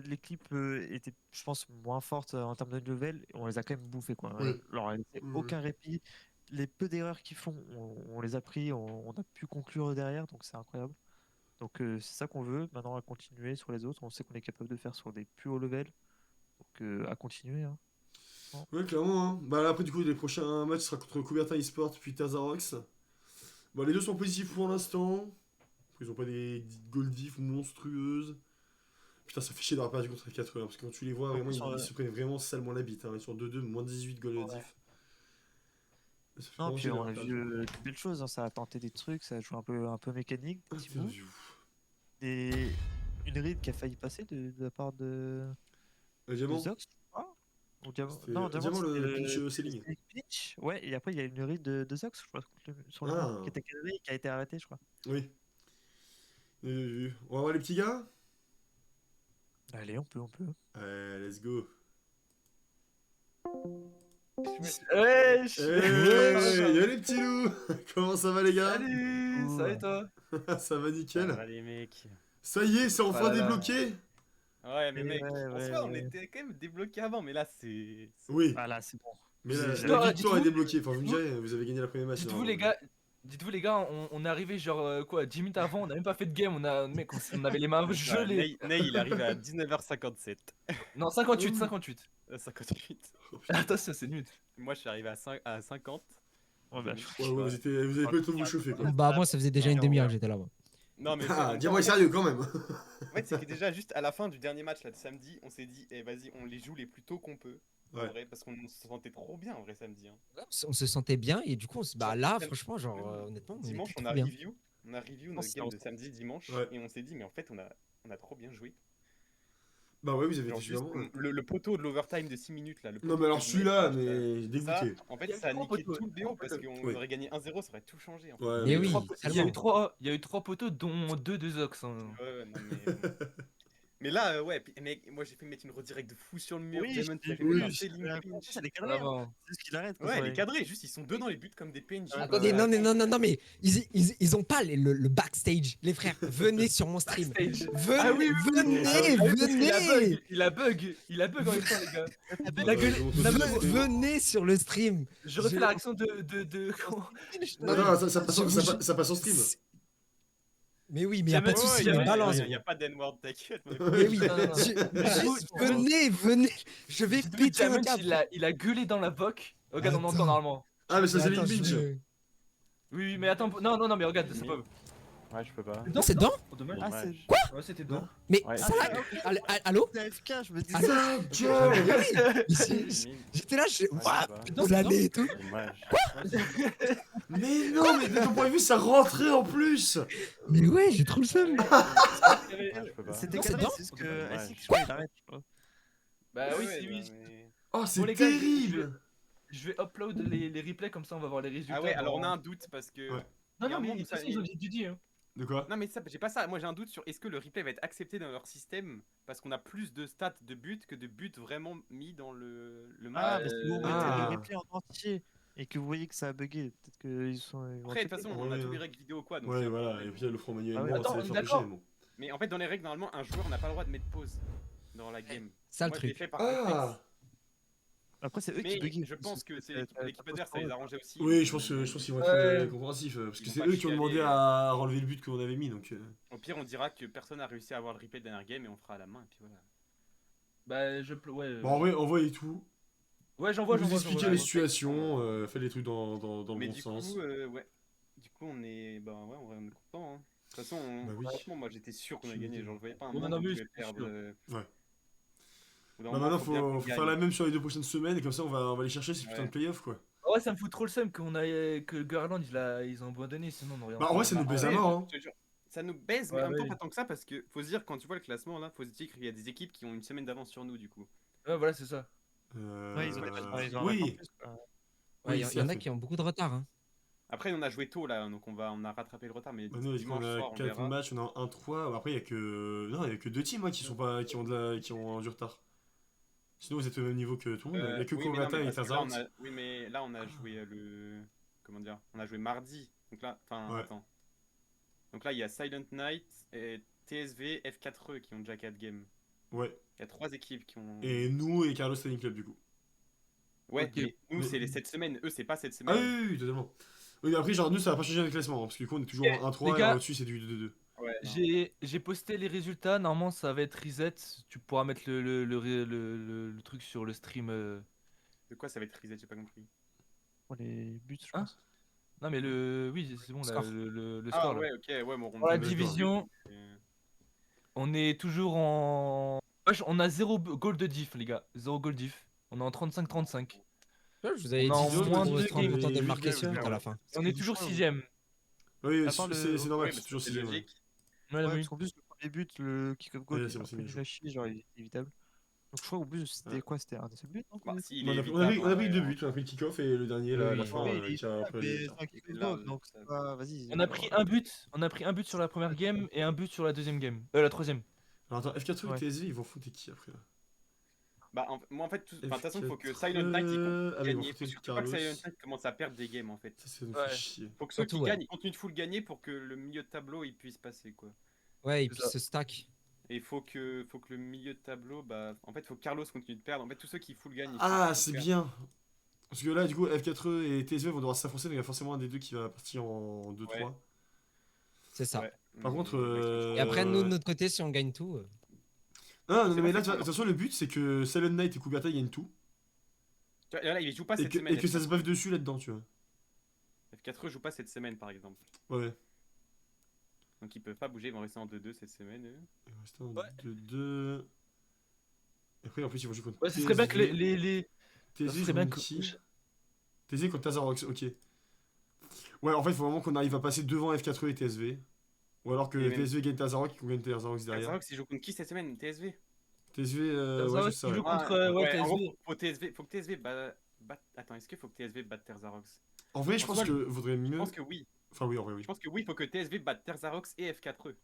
l'équipe était, je pense, moins forte en termes de level, on les a quand même bouffés, quoi. Oui. On leur a laissé Oui. aucun répit. Les peu d'erreurs qu'ils font, on les a pris, on a pu conclure derrière, donc c'est incroyable. Donc c'est ça qu'on veut, maintenant à continuer sur les autres. On sait qu'on est capable de faire sur des plus hauts levels, donc à continuer, hein. Franchement. Ouais, clairement, hein. Bah là, après, du coup, les prochains matchs sera contre Kuberta eSport puis Tazarox. Bon, les deux sont positifs pour l'instant. Ils ont pas des goldifs monstrueuses. Putain, ça fait chier d'avoir perdu contre 4 heures. Parce que quand tu les vois, En vraiment, plus, ils se prennent vraiment salement la bite. Hein. Ils sont 2-2, moins 18 ouais. goldifs. Ça fait Non, vraiment puis chier on d'avoir a perdu. vu de belles choses, hein. Ça a tenté des trucs, ça a joué un peu mécanique, des petits bouts. Interview. Et une ride qui a failli passer de la part Le de diamant. Zox, je crois. Ou C'était Non, Diamond, diamant c'était le pinch ceiling. le Glitch. Ouais, et après, il y a une ride de Zox, je crois, sur le mur, qui Ah, était cadré et qui a été arrêté, je crois. oui. On va voir les petits gars. Allez, on peut. Let's go. Ouais, Hey, yo les petits loups. Comment ça va les gars? Salut, ça va et toi? Ça va Ça nickel. va les mecs. Ça y est, c'est enfin Voilà. débloqué. Ouais, mais Ouais, mec, ouais, en ouais, soi, on ouais. était quand même débloqué avant, mais là, c'est. Oui, Voilà, c'est bon. mais C'est- la Non, victoire est dites-vous- débloquée. Enfin, vous me direz, vous avez gagné la première match. Dites-vous normalement. les gars, on est arrivé genre quoi, 10 minutes avant, on a même pas fait de game, on avait les mains Ah, gelées. Ney, il arrive à 19h57. Non, 58, 58. 58. Oh, putain. Attention, c'est nul. Moi, je suis arrivé à 50. Ouais, bah, Ouais, ouais, vous avez pas le temps de vous chauffer quoi. Bah moi ça faisait déjà une demi-heure que j'étais là. Moi. Non, mais. Ah, dis-moi sérieux quand même. En fait, c'est que déjà, juste à la fin du dernier match là, de samedi, on s'est dit, eh, vas-y, on les joue les plus tôt qu'on peut. En Ouais. vrai, parce qu'on se sentait trop bien en vrai samedi. Hein. On se sentait bien et du coup bah là Genre, franchement genre honnêtement on Dimanche, était on trop a bien. review. On a review notre c'est game en- de samedi, dimanche. Ouais. Et on s'est dit, mais en fait, on a trop bien joué. Bah ouais, vous avez Genre été juste super bon. le poteau de l'overtime de 6 minutes là. Le Non poteau mais alors que celui-là, je mets, mais ça, dégoûté. en Il y fait, a ça a trois niqué poteaux. tout le BO parce qu'on Oui. aurait gagné 1-0, ça aurait tout changé. En fait. Ouais, Il y a mais- eu oui, trois, il y a eu trois poteaux, dont deux de Zox. Hein. Ouais, non, mais là, ouais, puis, mec, moi j'ai fait mettre une redirect de fou sur le mur. Oui, Diamond qui a fait oui. mettre un selling pinch. Ça les Voilà, cadrés, hein. bon. C'est ce qu'il arrête. Ouais, elle est cadrée, juste ils sont deux dans les buts comme des PNJ. Attendez Ouais. non mais ils ont pas le backstage les frères venez sur mon stream. Backstage. Venez Ah oui, venez Il a bug en même temps, les gars. Il a gueulé. Ouais, Non, mais venez sur le stream. je refais la réaction de. Non, non, ça passe en stream. Mais oui mais y a pas de souci ouais, mais ouais, balance. Il n'y a pas d'N-word, t'inquiète. Mais oui Non, non, non. venez je vais péter un Diamond, câble. il a gueulé dans la VOC. Regarde, on Attends. entend normalement. Ah mais ça c'est Attends, une binge. Oui, mais attends. Non, mais regarde, c'est pas. Ouais, je peux pas. Non c'est dedans. Oh, dommage. Ah, Dommage. c'est Ouais, c'était dedans. Mais Ouais. ça là allô AFK, je me dis. Ah, Joe. J'étais là je Ouais, vous l'allez et tout. Dommage. Mais non, mais de ton point de vue, ça rentrait en plus. Mais ouais j'ai trop le seum. Ouais, je peux pas. C'était Non, c'est cadré, dedans. c'est ce que Ouais. Asik, je crois, il arrête. je crois. Bah oui, Ouais, c'est oui. mais- Oh, c'est Bon, les gars, terrible. Je vais upload les replays comme ça, on va voir les résultats. Ah ouais, alors on a dans- un doute parce que. Ouais. Non, il y a non, un mais monde de où toute ça- façon, ils ont dit. Hein. De quoi? Non mais ça, j'ai pas ça. Moi j'ai un doute sur est-ce que le replay va être accepté dans leur système parce qu'on a plus de stats de buts que de buts vraiment mis dans le Ah, match. mais si vous mettez Ah. le replay en entier et que vous voyez que ça a bugué, peut-être qu'ils sont. ils vont Après de toute accepter. façon on a Ouais, tous ouais. les règles vidéo quoi. Donc Ouais, c'est un voilà, problème. et puis là, le front Ah manuellement, ouais, ça attends, va on est faire d'accord. pécher, bon. Mais en fait dans les règles normalement un joueur n'a pas le droit de mettre pause dans la game. Ça le Moi, je l'ai truc. fait par réflexe. Ah. Après, c'est eux qui Mais buguent. je pense que c'est t'as- l'équipe t'as adverse pas ça les de arrangeait aussi. Oui, je pense qu'ils vont être Ouais. compréhensifs, parce Ils que vont c'est pas eux qui ont demandé chialer. à relever le but qu'on avait mis, donc... Au pire on dira que personne n'a réussi à avoir le replay de dernière game et on fera à la main et puis voilà. Bah, ouais. Bon, en vrai, envoyez tout. Ouais, j'envoie. Vous expliquez j'envoie. les situations, faites les trucs dans le Mais bon du sens. coup ouais. Du coup on est bah ouais on est content. Hein. De toute façon, Bah oui. franchement, moi j'étais sûr qu'on a Tu gagné. m'étonnes. Genre, je voyais pas un Ouais, monde non, où mais on pouvait c'est perdre. sûr. Ouais. Au bout d'un Bah moment, maintenant, bien faut qu'on faire gagne. la même sur les 2 prochaines semaines, et comme ça, on va aller chercher ces putains Ouais. de playoffs, quoi. Ouais, ça me fout trop le seum que Garland, ils ont abandonné, sinon on aurait. Bah, en vrai, ça nous baise à Ouais, mort, hein. je te jure, ça nous baise, mais Ouais, en même temps ouais. pas tant que ça parce que faut se dire quand tu vois le classement là, faut se dire qu'il y a des équipes qui ont une semaine d'avance sur nous du coup. Ouais, voilà, c'est ça. Ouais, ils ont ils ont un record Oui, plus, quoi. Ouais, il y en certes. a qui ont beaucoup de retard hein. Après on a joué tôt là, donc on a rattrapé le retard, mais Bah, nous, dimanche on soir a on 4 verra. matchs, on a 1-3. Après, il y a que. Non, il y a que 2 teams hein, qui ont du retard. Sinon, vous êtes au même niveau que tout le monde. Il y a que oui, mais non, Kogata mais et parce que là, Tarzan. oui, mais là on a joué le. Comment dire? On a joué mardi. Donc là, enfin, Ouais. attends. Donc là, il y a Silent Knight et TSV, F4E qui ont déjà 4 games. Ouais. Il y a 3 équipes qui ont. Et nous et Carlos Training Club, du coup. Ouais, Ok. mais nous, Mais- c'est cette semaine. Eux, c'est pas cette Ah semaine. oui, oui, totalement. Oui, après, genre, nous, ça va pas changer le classement, hein, parce que du coup, on est toujours Eh, en 1-3 les et gars. au-dessus, c'est du 2-2. Ouais, non. J'ai posté les résultats, normalement ça va être reset. Tu pourras mettre le truc sur le stream. De quoi ça va être reset? J'ai pas compris. Pour les buts, je Hein pense. Non, mais oui, c'est bon, là, Score. le Ah score. là. ouais, ok, ouais, mon Pour la d'accord. division, on est toujours en. Wesh, on a 0 goal de diff, les gars. 0 goal diff. On est en 35-35. Ouais, je vous avais On a en dit vous moins êtes de trop games. content de le Oui, marquer oui, sur oui, à la fin. On est toujours 6ème. Oui, À part le- c'est normal, Ouais, c'est mais toujours c'est 6ème. logique. Ouais, Ouais, oui. parce qu'en plus, le premier but, le kick-off goal, Ouais, il c'est est bon, un c'est peu bien nul à chier, genre, il est évitable. Donc je crois qu'au plus, c'était Ouais. quoi? C'était un des seuls buts, non? Bah, si, il On est a évitable, pris hein, 2 ouais. buts, on a pris le kick-off et le dernier, la Oui, fin, Oui, il est qui a évitable, après mais les- c'est un kick-off Large, goal, donc ça. c'est pas... Vas-y. On a pris un but sur la première game et un but sur la deuxième game. La troisième. Alors attends, F4 et Ouais. TSV, ils vont foutre qui après là? Bah, moi en fait, de toute façon, il faut que Silent Knight il continue Ah, de mais ils vont gagner. foutre Faut surtout pas que Carlos. Silent Knight commence à perdre des games en fait. Ça nous Ouais. fait chier. Faut que ceux Surtout, qui ouais. gagnent, ils continuent de full gagner pour que le milieu de tableau il puisse passer quoi. Ouais, et C'est puis ça. ce stack. Et il faut que le milieu de tableau, bah, en fait, faut que Carlos continue de perdre. En fait, tous ceux qui full gagnent. ils Ah, full c'est perdent. bien. Parce que là, du coup, F4 et TSV vont devoir s'affronter, donc il y a forcément un des deux qui va partir en 2-3. Ouais. C'est ça. Ouais. Par contre, Et après, nous, de notre côté, si on gagne tout. Non, C'est mais pas là, de toute façon, le but, c'est que Silent Knight et Kuberta gagnent tout. Tu vois, là, il joue pas Et cette que, semaine. et que ça se F4. baffe dessus là-dedans, tu vois. F4 joue pas cette semaine par exemple. Ouais. Donc ils peuvent pas bouger, ils vont rester en 2-2 cette semaine. Eux. Il reste un, Ouais. 2-2. Et après, en plus, ils vont jouer contre Ouais, ce serait bien que les... TSV, ce ils serait jouent bien contre que... qui TSV contre Tazarox, ok. Ouais, en fait, il faut vraiment qu'on arrive à passer devant F4 et TSV. Ou alors que Et même- TSV gagne Tazarox et qu'on gagne Tazarox derrière. Tazarox, il joue contre qui cette semaine? TSV. TSV, ouais, Tazarox, juste ça. il Ouais. joue contre ouais, en gros, TSV. faut que TSV batte. Attends, est-ce qu'il faut que TSV batte Terzarox? En vrai, je En pense soi, que vaudrait Je mieux. pense que oui. Enfin, oui, en vrai, oui. Je pense que oui, il faut que TSV batte Terzarox et F4E.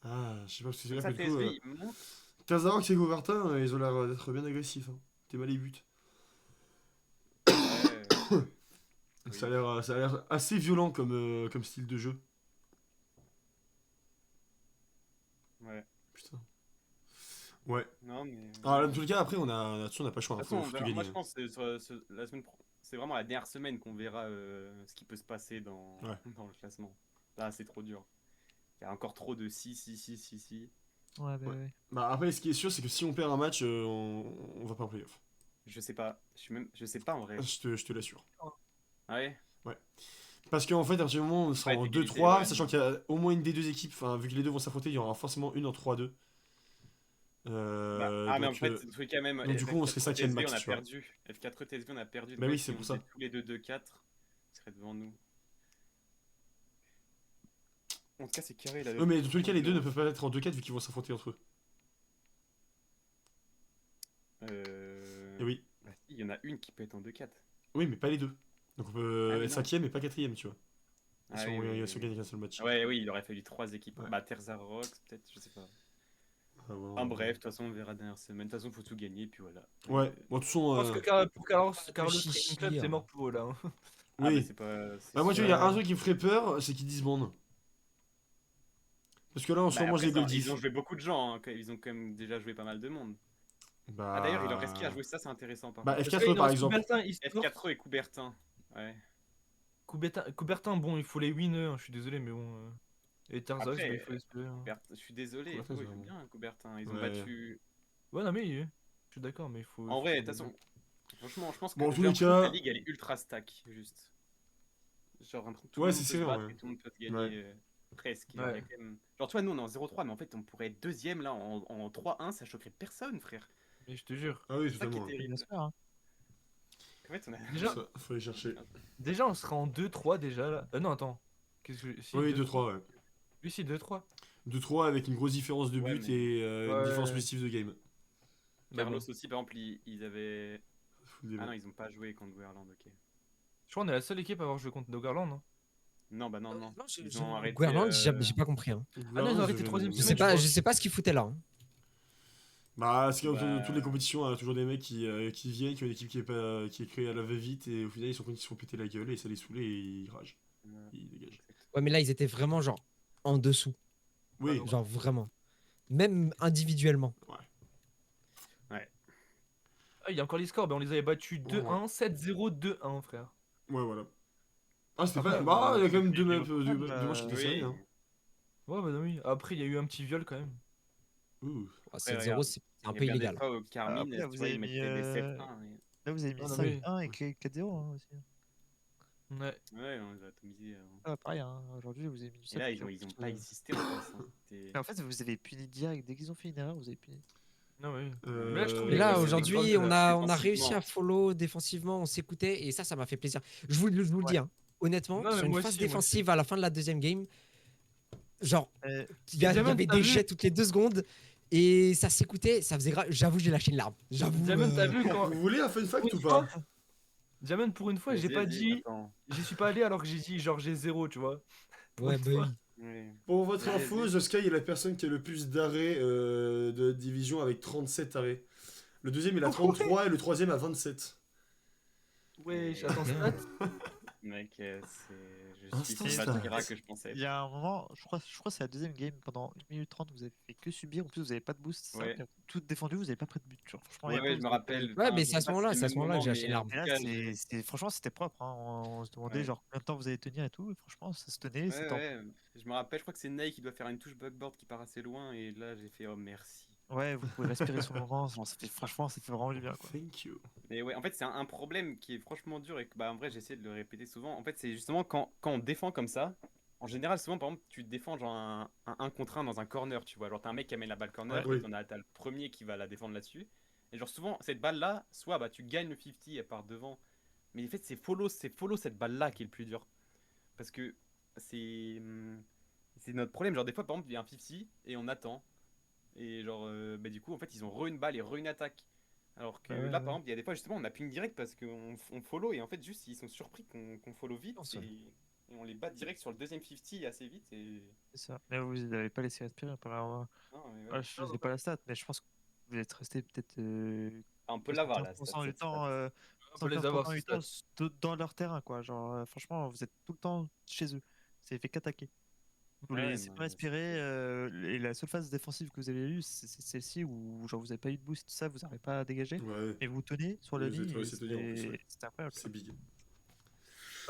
Ah, je sais pas, parce que c'est Comme vrai ça, que du coup, TSV, il monte. Tazarox et Govartin, ils ont l'air d'être bien agressifs. Hein. T'es mal les buts. Ouais. Oui. Ça a l'air assez violent comme style de jeu. Ouais. Putain. Ouais. Non, mais. Alors, dans tous les cas, après, on a pas le choix. De Hein. toute façon, Faut tout moi gagner. je pense que la semaine c'est vraiment la dernière semaine qu'on verra ce qui peut se passer dans, Ouais. dans le classement. Là, c'est trop dur. Il y a encore trop de si. Ouais, bah Ouais. ouais. Bah, après, ce qui est sûr, c'est que si on perd un match, on va pas en playoff. Je sais pas. Je sais pas en vrai. Je te l'assure. Ah ouais. Parce qu'en fait, à partir du moment où on sera Ouais, en d'égalité, 2-3, ouais. sachant qu'il y a au moins une des deux équipes, enfin, vu que les deux vont s'affronter, il y aura forcément une en 3-2. Mais en Donc, fait, le truc quand même. donc du coup, on serait F4 cinquième TSV, max, on a tu vois. perdu. F4 TSV, on a perdu. Bah Donc, oui, si c'est on pour ça. faisait tous les deux 2-4, ils seraient devant nous. En tout cas, c'est carré là. Oui, mais dans tous les cas, les deux ne peuvent pas être en 2-4 vu qu'ils vont s'affronter entre eux. Et oui. Bah, si, il y en a une qui peut être en 2-4. Oui, mais pas les deux. Donc on peut Ah, mais être non. 5ème et pas 4ème, tu vois. Ah si oui, on oui, gagne oui, si on oui. gagne qu'un seul match. Ouais, oui, il aurait fallu 3 équipes. Ouais. Bah, Terzarox, peut-être, je sais pas. Ah, ouais, En bref, de toute façon, on verra la dernière semaine. De toute façon, faut tout gagner, puis voilà. Ouais, bon, de toute façon. Je pense que pour Carlos Training Club, c'est mort pour eux là. Ah, Oui. bah, c'est pas. c'est Bah, moi, tu sûr. vois, il y a un truc qui me ferait peur, c'est qu'ils disbandent. Parce que là, en ce Bah, moment, après, j'ai ça, Gold ils Diff. ont joué beaucoup de gens, hein, ils ont quand même déjà joué pas mal de monde. Bah... Ah, d'ailleurs, il leur reste qui à jouer ça, c'est intéressant par Bah, contre. F4 par exemple. F4 et Coubertin. Ouais. Coubertin, bon, il faut les win, hein, je suis désolé, mais bon. Et Terzarox, Après, bah, il faut les sauver, hein. Je suis désolé, Coubertin, ils c'est jouent vraiment- bien, Coubertin. Ils ont Ouais. battu. Ouais, non, mais je suis d'accord, mais il faut. En vrai, de faut- toute façon, franchement, je pense que Bon, en j'ai tous les l'impression que cas- la ligue elle est ultra stack, juste. Genre, l'impression que tout Ouais, le monde c'est peut se sûr, battre ouais. et tout le monde peut se gagner Ouais. presque. Genre, il y a quand même- genre, toi, nous on est en 0-3, mais en fait, on pourrait être deuxième là en 3-1, ça choquerait personne, frère. Mais je te jure. Ah oui, C'est ça qui est totalement. terrible. Bien sûr, hein. En fait, on a. Déjà, Faut aller chercher. déjà, on sera en 2-3 déjà là. Non, attends. Qu'est-ce que. Si, Oui, 2-3, ouais. Oui, si, 2-3. 2-3 avec une grosse différence de Ouais, but mais- et une Ouais. différence positive de game. Carlos aussi, par exemple, ils avaient. Faut le Ah non, dire. ils ont pas joué contre Guerland, ok. Je crois qu'on est la seule équipe à avoir joué contre Doggerland. Hein. Non, bah non. Ils ont arrêté. Guerland, j'ai pas compris. Hein. Ah non, ils ont arrêté troisième Je semaine, sais pas, je je sais pas ce qu'ils foutaient là. Hein. Bah, c'est comme Bah, toutes les compétitions, il y a toujours des mecs qui viennent, qui ont une équipe qui est créée à la va-vite et au final ils se font péter la gueule et ça les saoule et ils ragent. Ils dégagent. Ouais, mais là, ils étaient vraiment genre en dessous. Oui, Genre vraiment. Même individuellement. Ah, il y a encore les scores, bah, on les avait battus 2-1, 7-0, 2-1, frère. ouais, voilà. Ah, c'était Après, pas. Bah, il y a quand même deux il y a matchs beaucoup de deux matchs qui étaient oui. serrés. Hein. Ouais, bah non, oui. Après, il y a eu un petit viol quand même. Ouh. Ah, 7-0, regarde, c'est un Il y peu a bien illégal. des fois au Carmine, Après, tu vous vois, avez ils mis, mettaient des 7-1. Là, vous avez mis Ah, non, mais- 5-1 et 4-0 hein, aussi. Ouais. Ouais, on les a atomisés. Ah, pareil, hein. Aujourd'hui, vous avez mis du Et là, 7. ils ont pas existé en fait. Hein. C'était- Mais en fait, vous avez puni direct. Dès qu'ils ont fait une erreur, vous avez puni. Non, oui. Euh, Mais là, je trouve Mais les là, gars, c'est aujourd'hui, des on grosses- a réussi défensivement. à follow défensivement, on s'écoutait et ça m'a fait plaisir. Je vous le dis, hein, honnêtement, Non, mais sur une moi phase aussi, moi défensive à la fin de la deuxième game, genre, Euh, il y Diamond, avait t'as des vu jets toutes les 2 secondes et ça s'écoutait, ça faisait grave. J'avoue, j'ai lâché une larme. J'avoue. Diamond, t'as vu quand. Vous voulez un fun fact Pour ou une pas? fois, Diamond, pour une fois, j'ai Vas-y, pas vas-y, dit. attends. J'y suis pas allé alors que j'ai dit genre j'ai 0, tu vois. Ouais, bah oui. Ouais. Pour votre Ouais, info, ouais. The Sky est la personne qui a le plus d'arrêts de division avec 37 arrêts. Le deuxième il a 33 et le troisième a 27. Wesh, Et- attends, stat. Mec, je suis Instant si stat. Bachira que je pensais. Il y a un moment, je crois que c'est la deuxième game, pendant 1 minute 30, vous avez fait que subir. En plus, vous avez pas de boost, c'est ça. Ouais. Vous avez tout défendu, vous avez pas pris de but. Genre, franchement, il y a Ouais, pas, je vous me avez pas eu- rappelle. Ouais, enfin, mais je c'est à sais ce pas si moment-là, le c'est à même ce moment-là que moment, j'ai acheté mais en l'arme. Et tout là, cas, j'ai- franchement, c'était propre. Hein. On se demandait Ouais. genre combien de temps vous allez tenir et tout. Et franchement, ça se tenait, Ouais, c'est temps. ouais, je me rappelle, je crois que c'est Ney qui doit faire une touche bugboard qui part assez loin, et là j'ai fait oh merci. Ouais, vous pouvez respirer sur le moment. Genre, franchement, ça fait vraiment du bien, quoi. Thank you. Mais ouais, en fait, c'est un problème qui est franchement dur et que, bah, en vrai, j'essaie de le répéter souvent. En fait, c'est justement quand on défend comme ça, en général, souvent, par exemple, tu défends genre un contre un dans un corner, tu vois. Genre, t'as un mec qui amène la balle corner Ouais. et Oui. t'as le premier qui va la défendre là-dessus. Et genre, souvent, cette balle-là, soit bah, tu gagnes le 50 et elle part devant. Mais en fait, c'est follow cette balle-là qui est le plus dur. Parce que c'est notre problème. Genre, des fois, par exemple, il y a un 50 et on attend. Et genre, bah, du coup, en fait, ils ont re une balle et re une attaque. Alors que Bah ouais, là, par ouais. exemple, il y a des fois, justement, on a ping direct parce qu'on follow et en fait, juste, ils sont surpris qu'on follow vite Non, ça- et on les bat direct sur le deuxième 50 assez vite. Et... C'est ça. Mais vous n'avez pas laissé respirer. Apparemment. Non, mais Ah, ouais. je sais pas la stat, mais je pense que vous êtes resté peut-être On peut l'avoir là, 75% du cette temps, stat. On peut les avoir, 75% ces du temps stats. dans leur terrain, quoi. Genre, franchement, vous êtes tout le temps chez eux. C'est fait qu'attaquer. Vous les Ouais, laissez non, pas respirer. Et la seule phase défensive que vous avez eue, c'est celle-ci où genre, vous avez pas eu de boost, tout ça, vous n'arrivez pas à dégager. Ouais, Et vous tenez sur la vous êtes ligne. Et réussi à tenir en plus, ouais. c'est incroyable. C'est big. Non,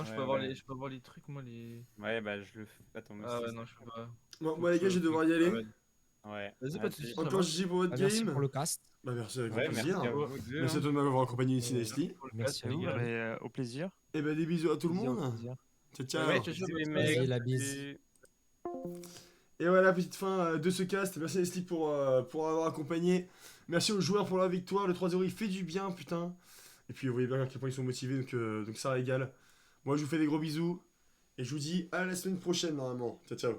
je peux Ouais, avoir ouais. je peux avoir les trucs, moi, les. Ouais, bah, je le fais. Attends, moi Ah aussi. ouais, non, je peux pas. Bon, Faut moi que les gars, je vais devoir y aller. ouais. Ouais. Vas-y, pas de soucis, ça Encore marche. GG pour votre Ah, merci game. pour le cast. Bah merci, avec grand Ouais, merci plaisir. à vous Ouais. deux. Merci à Hein. toi de m'avoir accompagné ici, Nestlé. Pour le Merci cast, C'est les où, gars. mais au plaisir. Et bah des bisous à tout le Plaisir, au monde. plaisir. Ciao, Ouais, ciao. ciao, ciao, Bisous, bonne les soirée, mecs. Vas-y, gars. la bise. Salut. Et voilà, petite fin de ce cast. Merci Nestlé pour avoir accompagné. Merci aux joueurs pour la victoire. Le 3-0 il fait du bien, putain. Et puis vous voyez bien à quel point ils sont motivés, donc ça régale. Moi je vous fais des gros bisous. Et je vous dis à la semaine prochaine normalement. Ciao, ciao.